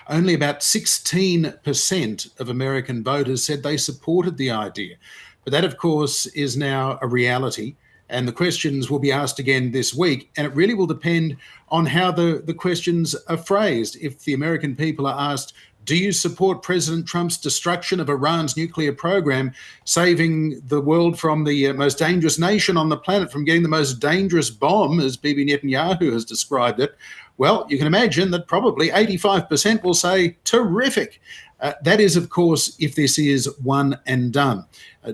only about 16% of American voters said they supported the idea. But that, of course, is now a reality. And the questions will be asked again this week. And it really will depend on how the questions are phrased. If the American people are asked, do you support President Trump's destruction of Iran's nuclear program, saving the world from the most dangerous nation on the planet from getting the most dangerous bomb, as Bibi Netanyahu has described it? Well, you can imagine that probably 85% will say, terrific. That is, of course, if this is one and done.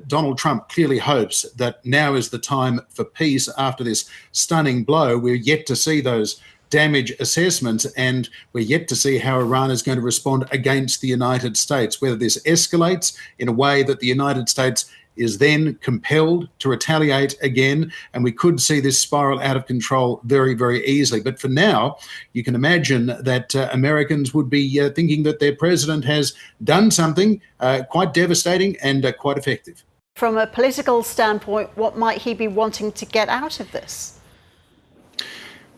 Donald Trump clearly hopes that now is the time for peace after this stunning blow. We're yet to see those damage assessments, and we're yet to see how Iran is going to respond against the United States, whether this escalates in a way that the United States is then compelled to retaliate again, and we could see this spiral out of control very, very easily. But for now, you can imagine that Americans would be thinking that their president has done something quite devastating and quite effective. From a political standpoint, what might he be wanting to get out of this?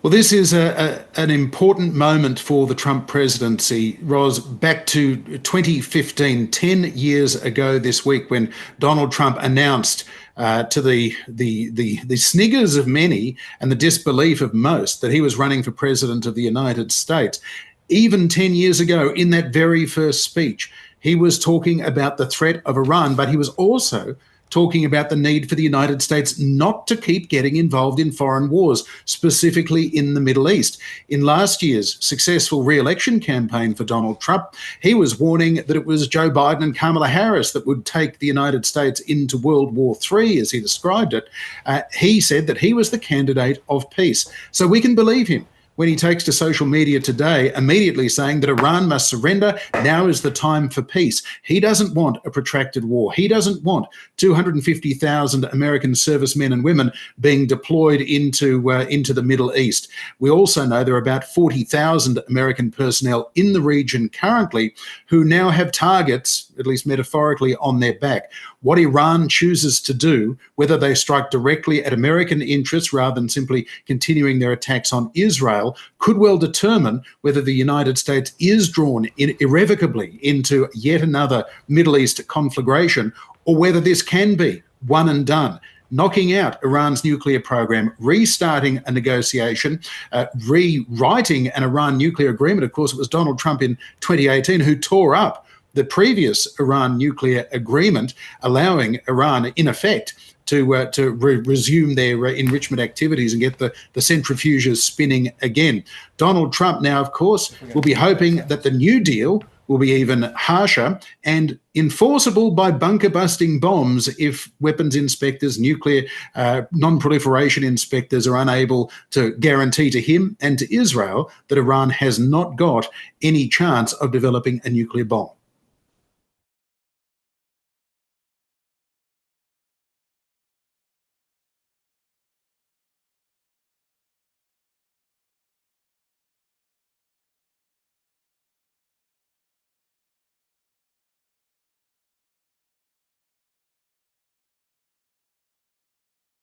Well, this is an important moment for the Trump presidency, Ros. Back to 2015, 10 years ago this week, when Donald Trump announced to the sniggers of many and the disbelief of most that he was running for president of the United States. Even 10 years ago, in that very first speech, he was talking about the threat of Iran, but he was also talking about the need for the United States not to keep getting involved in foreign wars, specifically in the Middle East. In last year's successful re-election campaign for Donald Trump, he was warning that it was Joe Biden and Kamala Harris that would take the United States into World War III, as he described it. He said that he was the candidate of peace. So we can believe him when he takes to social media today, immediately saying that Iran must surrender. Now is the time for peace. He doesn't want a protracted war. He doesn't want 250,000 American servicemen and women being deployed into the Middle East. We also know there are about 40,000 American personnel in the region currently who now have targets, at least metaphorically, on their back. What Iran chooses to do, whether they strike directly at American interests rather than simply continuing their attacks on Israel, could well determine whether the United States is drawn irrevocably into yet another Middle East conflagration, or whether this can be one and done, knocking out Iran's nuclear program, restarting a negotiation, rewriting an Iran nuclear agreement. Of course, it was Donald Trump in 2018 who tore up the previous Iran nuclear agreement, allowing Iran, in effect, to resume their enrichment activities and get the centrifuges spinning again. Donald Trump now, of course, will be hoping that the new deal will be even harsher and enforceable by bunker-busting bombs if weapons inspectors, nuclear non-proliferation inspectors are unable to guarantee to him and to Israel that Iran has not got any chance of developing a nuclear bomb.